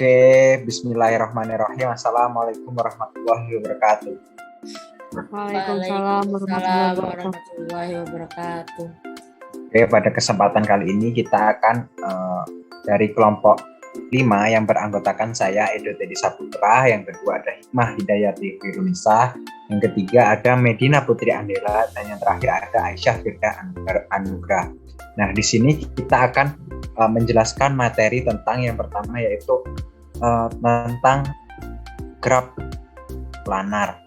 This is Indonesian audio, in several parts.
Oke, bismillahirrahmanirrahim. Assalamualaikum warahmatullahi wabarakatuh. Waalaikumsalam warahmatullahi Waalaikumsalam wabarakatuh. warahmatullahi wabarakatuh. Oke, pada kesempatan kali ini kita akan dari kelompok 5 yang beranggotakan saya Edo Teddy Saputra, yang kedua ada Hikmah Hidayati Firunisa, yang ketiga ada Medina Putri Andela, dan yang terakhir ada Aisyah Firda Anugrah. Nah, di sini kita akan menjelaskan materi tentang yang pertama, yaitu tentang graf planar.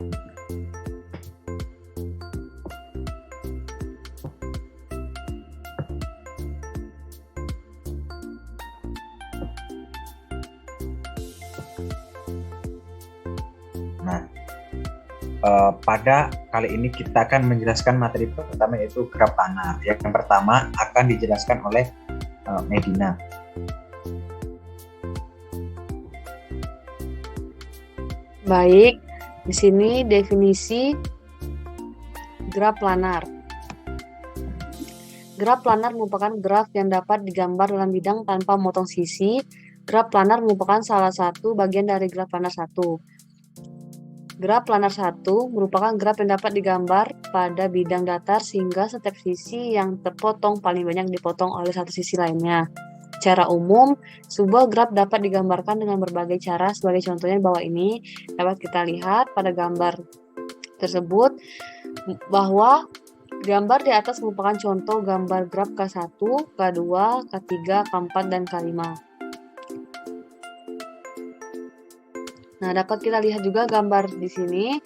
Nah, pada kali ini kita akan menjelaskan materi pertama, yaitu graf planar. Yang pertama akan dijelaskan oleh Medina. Baik, di sini definisi graf planar. Graf planar merupakan graf yang dapat digambar dalam bidang tanpa memotong sisi. Graf planar merupakan salah satu bagian dari graf planar 1. Graf planar 1 merupakan graf yang dapat digambar pada bidang datar sehingga setiap sisi yang terpotong paling banyak dipotong oleh satu sisi lainnya. Secara umum, sebuah graf dapat digambarkan dengan berbagai cara. Sebagai contohnya di bawah ini dapat kita lihat pada gambar tersebut bahwa gambar di atas merupakan contoh gambar graf K1, K2, K3, K4, dan K5. Nah, dapat kita lihat juga gambar di sini.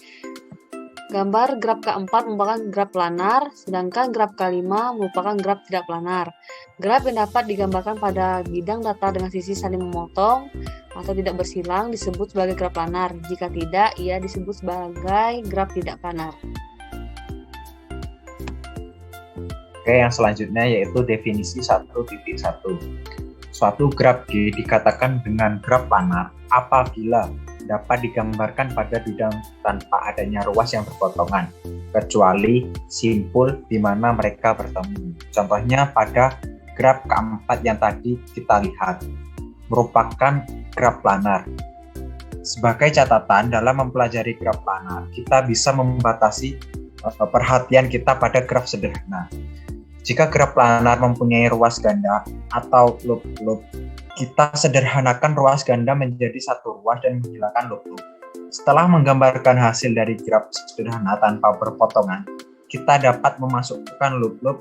Gambar graf K4 merupakan graf planar, sedangkan graf K5 merupakan graf tidak planar. Graf yang dapat digambarkan pada bidang datar dengan sisi saling memotong atau tidak bersilang disebut sebagai graf planar. Jika tidak, ia disebut sebagai graf tidak planar. Oke, yang selanjutnya yaitu definisi 1.1. Suatu graf G dikatakan dengan graf planar apabila dapat digambarkan pada bidang tanpa adanya ruas yang berpotongan, kecuali simpul di mana mereka bertemu. Contohnya pada graf K4 yang tadi kita lihat, merupakan graf planar. Sebagai catatan, dalam mempelajari graf planar, kita bisa membatasi perhatian kita pada graf sederhana. Jika graf planar mempunyai ruas ganda atau loop-loop, kita sederhanakan ruas ganda menjadi satu ruas dan menghilangkan loop-loop. Setelah menggambarkan hasil dari graf sederhana tanpa berpotongan, kita dapat memasukkan loop-loop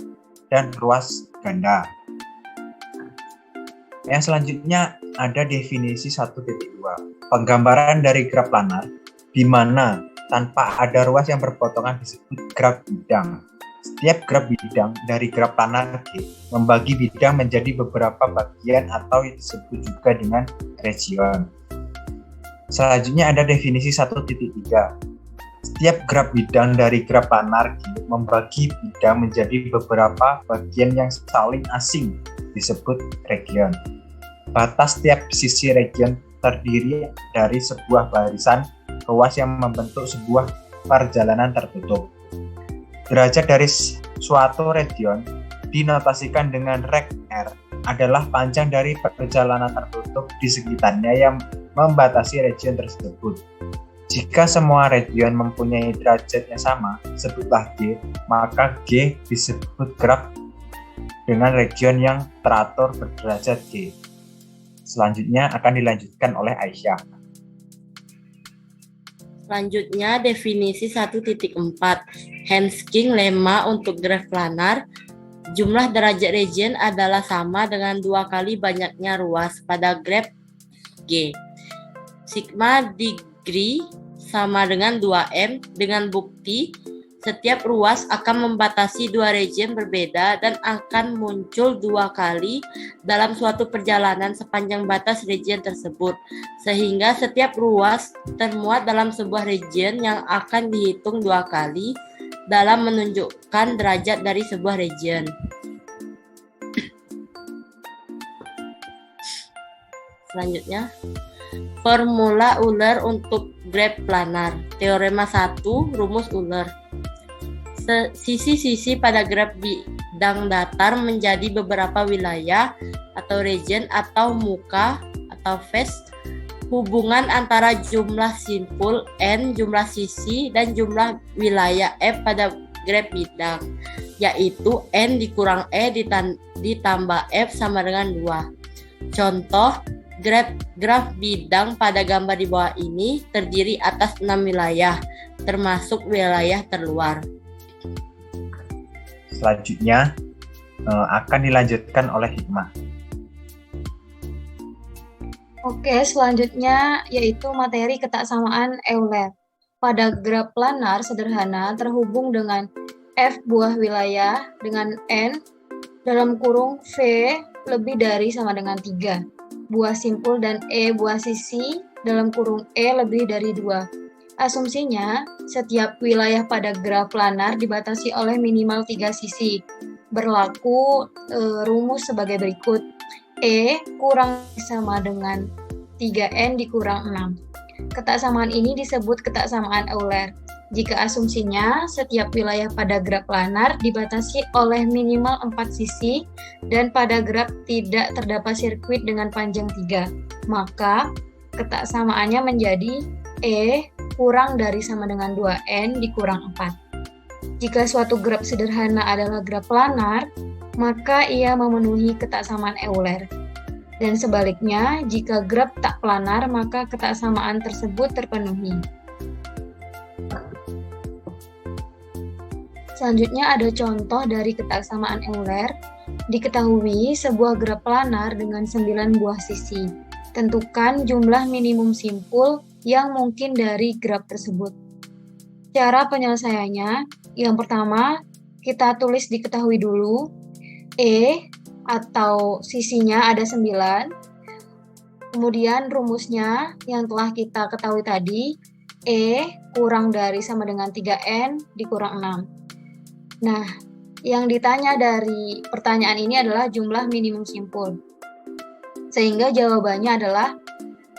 dan ruas ganda. Yang selanjutnya ada definisi 1.2. Penggambaran dari graf planar di mana tanpa ada ruas yang berpotongan disebut graf bidang. Setiap graf bidang dari graf planar G membagi bidang menjadi beberapa bagian atau disebut juga dengan region. Selanjutnya ada definisi 1.3. Setiap graf bidang dari graf planar G membagi bidang menjadi beberapa bagian yang saling asing disebut region. Batas setiap sisi region terdiri dari sebuah barisan ruas yang membentuk sebuah perjalanan tertutup. Derajat dari suatu region dinotasikan dengan reg R adalah panjang dari perjalanan tertutup di sekitarnya yang membatasi region tersebut. Jika semua region mempunyai derajat yang sama, sebutlah G, maka G disebut graf dengan region yang teratur berderajat G. Selanjutnya akan dilanjutkan oleh Aisyah. Selanjutnya definisi 1.4. Hensking lemma untuk graf planar. Jumlah derajat region adalah sama dengan 2 kali banyaknya ruas pada graf G. Sigma degree sama dengan 2M dengan bukti setiap ruas akan membatasi 2 region berbeda dan akan muncul 2 kali dalam suatu perjalanan sepanjang batas region tersebut, sehingga setiap ruas termuat dalam sebuah region yang akan dihitung 2 kali dalam menunjukkan derajat dari sebuah region. Selanjutnya, formula Euler untuk graf planar. Teorema 1, rumus Euler. Sisi-sisi pada graf bidang datar menjadi beberapa wilayah atau region atau muka atau face hubungan antara jumlah simpul N, jumlah sisi, dan jumlah wilayah F pada graf bidang, yaitu N dikurang E ditambah F sama dengan 2. Contoh, graf bidang pada gambar di bawah ini terdiri atas 6 wilayah, termasuk wilayah terluar. Selanjutnya akan dilanjutkan oleh Hikmah. Oke, selanjutnya yaitu materi ketaksamaan Euler. Pada graf planar sederhana terhubung dengan F buah wilayah dengan N dalam kurung V lebih dari sama dengan 3. Buah simpul dan E buah sisi dalam kurung E lebih dari 2. Asumsinya, setiap wilayah pada graf planar dibatasi oleh minimal 3 sisi. Berlaku rumus sebagai berikut. E kurang sama dengan 3N dikurang 6. Ketaksamaan ini disebut ketaksamaan Euler. Jika asumsinya setiap wilayah pada graf planar dibatasi oleh minimal 4 sisi dan pada graf tidak terdapat sirkuit dengan panjang 3, maka ketaksamaannya menjadi E kurang dari sama dengan 2N dikurang 4. Jika suatu graf sederhana adalah graf planar, maka ia memenuhi ketaksamaan Euler. Dan sebaliknya, jika graf tak planar, maka ketaksamaan tersebut terpenuhi. Selanjutnya ada contoh dari ketaksamaan Euler. Diketahui sebuah graf planar dengan 9 buah sisi. Tentukan jumlah minimum simpul yang mungkin dari graf tersebut. Cara penyelesaiannya, yang pertama, kita tulis diketahui dulu. E atau sisinya ada 9. Kemudian rumusnya yang telah kita ketahui tadi, E kurang dari sama dengan 3N dikurang 6. Nah, yang ditanya dari pertanyaan ini adalah jumlah minimum simpul. Sehingga jawabannya adalah,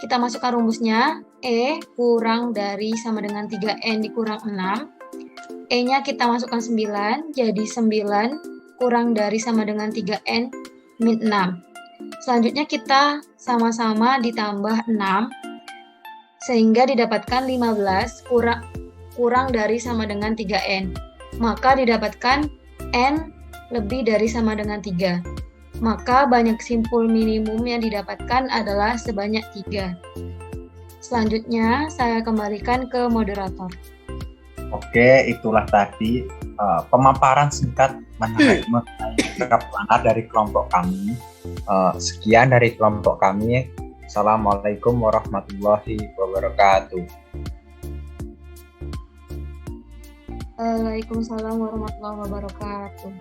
kita masukkan rumusnya, E kurang dari sama dengan 3N dikurang 6. E-nya kita masukkan 9, jadi 9 kurang dari sama dengan 3N min 6. Selanjutnya kita sama-sama ditambah 6, sehingga didapatkan 15 kurang dari sama dengan 3N. Maka didapatkan N lebih dari sama dengan 3. Maka banyak simpul minimum yang didapatkan adalah sebanyak 3. Selanjutnya saya kembalikan ke moderator. Oke, itulah tadi pemaparan singkat mengenai graf planar dari kelompok kami. Sekian dari kelompok kami. Assalamualaikum warahmatullahi wabarakatuh. Waalaikumsalam warahmatullahi wabarakatuh.